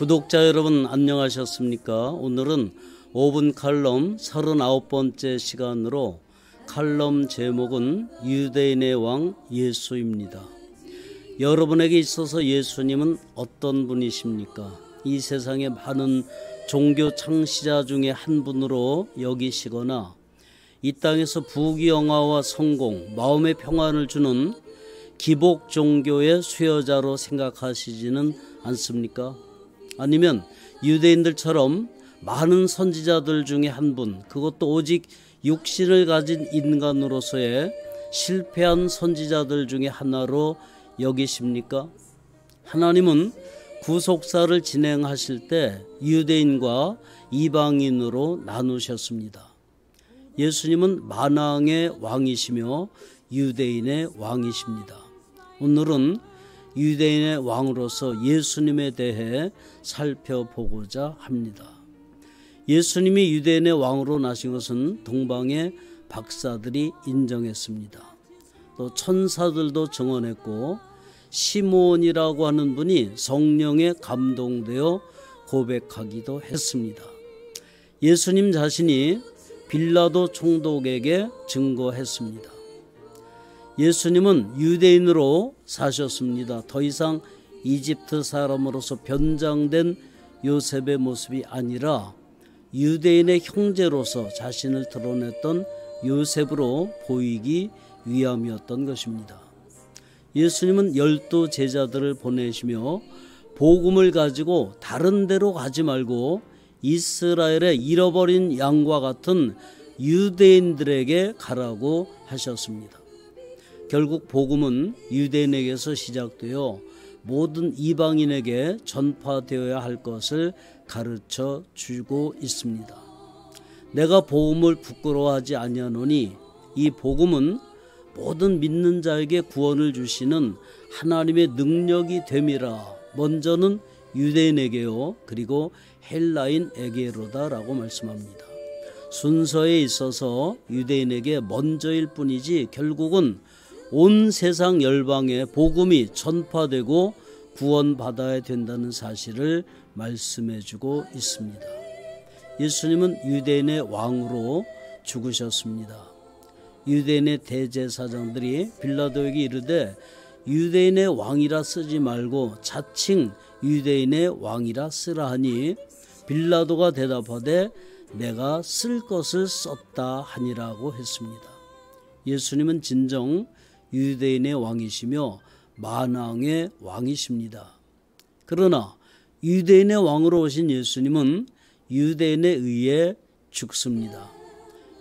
구독자 여러분 안녕하셨습니까? 오늘은 5분 칼럼 39번째 시간으로 칼럼 제목은 유대인의 왕 예수입니다. 여러분에게 있어서 예수님은 어떤 분이십니까? 이 세상의 많은 종교 창시자 중에 한 분으로 여기시거나 이 땅에서 부귀영화와 성공, 마음의 평안을 주는 기복 종교의 수여자로 생각하시지는 않습니까? 아니면 유대인들처럼 많은 선지자들 중에 한 분, 그것도 오직 육신을 가진 인간으로서의 실패한 선지자들 중에 하나로 여기십니까? 하나님은 구속사를 진행하실 때 유대인과 이방인으로 나누셨습니다. 예수님은 만왕의 왕이시며 유대인의 왕이십니다. 오늘은 유대인의 왕으로서 예수님에 대해 살펴보고자 합니다. 예수님이 유대인의 왕으로 나신 것은 동방의 박사들이 인정했습니다. 또 천사들도 증언했고 시몬이라고 하는 분이 성령에 감동되어 고백하기도 했습니다. 예수님 자신이 빌라도 총독에게 증거했습니다. 예수님은 유대인으로 사셨습니다. 더 이상 이집트 사람으로서 변장된 요셉의 모습이 아니라 유대인의 형제로서 자신을 드러냈던 요셉으로 보이기 위함이었던 것입니다. 예수님은 12 제자들을 보내시며 복음을 가지고 다른 데로 가지 말고 이스라엘의 잃어버린 양과 같은 유대인들에게 가라고 하셨습니다. 결국 복음은 유대인에게서 시작되어 모든 이방인에게 전파되어야 할 것을 가르쳐 주고 있습니다. 내가 복음을 부끄러워하지 아니하노니 이 복음은 모든 믿는 자에게 구원을 주시는 하나님의 능력이 됨이라. 먼저는 유대인에게요, 그리고 헬라인에게로다라고 말씀합니다. 순서에 있어서 유대인에게 먼저일 뿐이지 결국은 온 세상 열방에 복음이 전파되고 구원받아야 된다는 사실을 말씀해주고 있습니다. 예수님은 유대인의 왕으로 죽으셨습니다. 유대인의 대제사장들이 빌라도에게 이르되 유대인의 왕이라 쓰지 말고 자칭 유대인의 왕이라 쓰라 하니 빌라도가 대답하되 내가 쓸 것을 썼다 하니라고 했습니다. 예수님은 진정 유대인의 왕이시며 만왕의 왕이십니다. 그러나 유대인의 왕으로 오신 예수님은 유대인에 의해 죽습니다.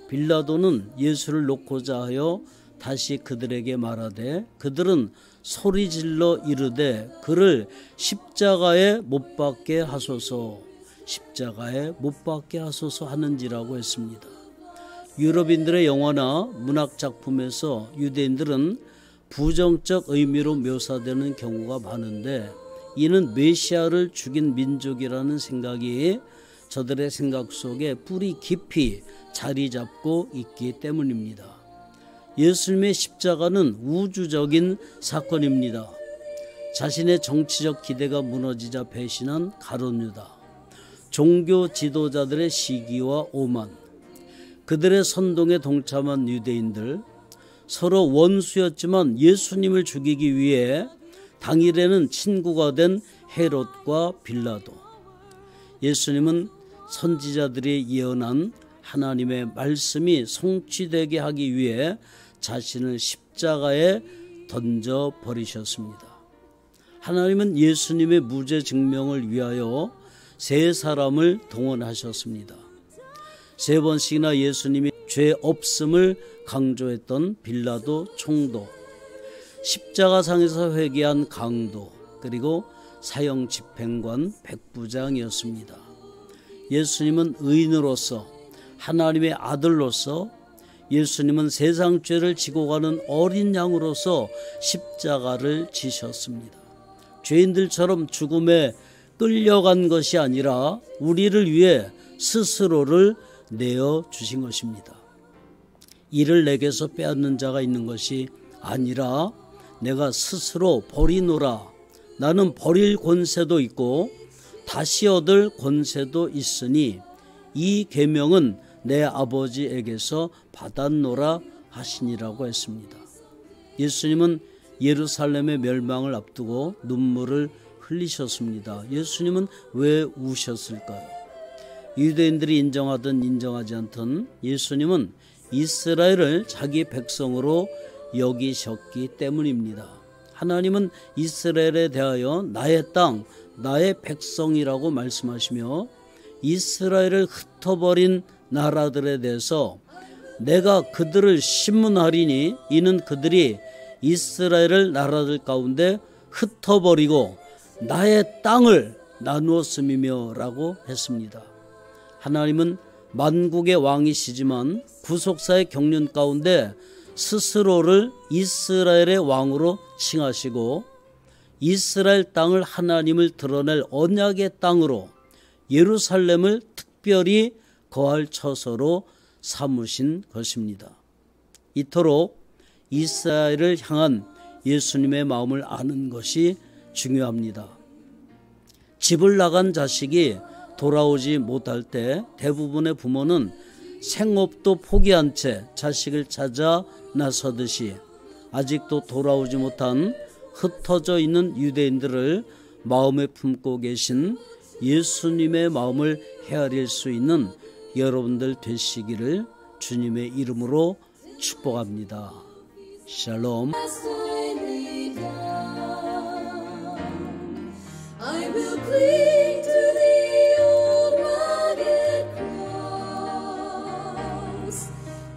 빌라도는 예수를 놓고자 하여 다시 그들에게 말하되 그들은 소리질러 이르되 그를 십자가에 못 박게 하소서, 십자가에 못 박게 하소서 하는지라고 했습니다. 유럽인들의 영화나 문학작품에서 유대인들은 부정적 의미로 묘사되는 경우가 많은데 이는 메시아를 죽인 민족이라는 생각이 저들의 생각 속에 뿌리 깊이 자리 잡고 있기 때문입니다. 예수님의 십자가는 우주적인 사건입니다. 자신의 정치적 기대가 무너지자 배신한 가룟 유다, 종교 지도자들의 시기와 오만, 그들의 선동에 동참한 유대인들, 서로 원수였지만 예수님을 죽이기 위해 당일에는 친구가 된 헤롯과 빌라도. 예수님은 선지자들이 예언한 하나님의 말씀이 성취되게 하기 위해 자신을 십자가에 던져버리셨습니다. 하나님은 예수님의 무죄 증명을 위하여 세 사람을 동원하셨습니다. 3번씩이나 예수님이 죄 없음을 강조했던 빌라도 총독, 십자가상에서 회개한 강도, 그리고 사형 집행관 백부장이었습니다. 예수님은 의인으로서, 하나님의 아들로서, 예수님은 세상 죄를 지고 가는 어린 양으로서 십자가를 지셨습니다. 죄인들처럼 죽음에 끌려간 것이 아니라 우리를 위해 스스로를 내어주신 것입니다. 이를 내게서 빼앗는 자가 있는 것이 아니라 내가 스스로 버리노라. 나는 버릴 권세도 있고 다시 얻을 권세도 있으니 이 계명은 내 아버지에게서 받았노라 하시니라고 했습니다. 예수님은 예루살렘의 멸망을 앞두고 눈물을 흘리셨습니다. 예수님은 왜 우셨을까요? 유대인들이 인정하든 인정하지 않든 예수님은 이스라엘을 자기 백성으로 여기셨기 때문입니다. 하나님은 이스라엘에 대하여 나의 땅, 나의 백성이라고 말씀하시며 이스라엘을 흩어버린 나라들에 대해서 내가 그들을 심문하리니 이는 그들이 이스라엘을 나라들 가운데 흩어버리고 나의 땅을 나누었음이며 라고 했습니다. 하나님은 만국의 왕이시지만 구속사의 경륜 가운데 스스로를 이스라엘의 왕으로 칭하시고 이스라엘 땅을 하나님을 드러낼 언약의 땅으로 예루살렘을 특별히 거할 처소로 삼으신 것입니다. 이토록 이스라엘을 향한 예수님의 마음을 아는 것이 중요합니다. 집을 나간 자식이 돌아오지 못할 때 대부분의 부모는 생업도 포기한 채 자식을 찾아 나서듯이 아직도 돌아오지 못한 흩어져 있는 유대인들을 마음에 품고 계신 예수님의 마음을 헤아릴 수 있는 여러분들 되시기를 주님의 이름으로 축복합니다. 샬롬. I will cling to the old rugged cross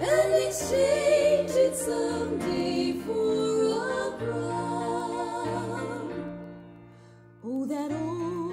and exchange it someday for a crown. Oh, that old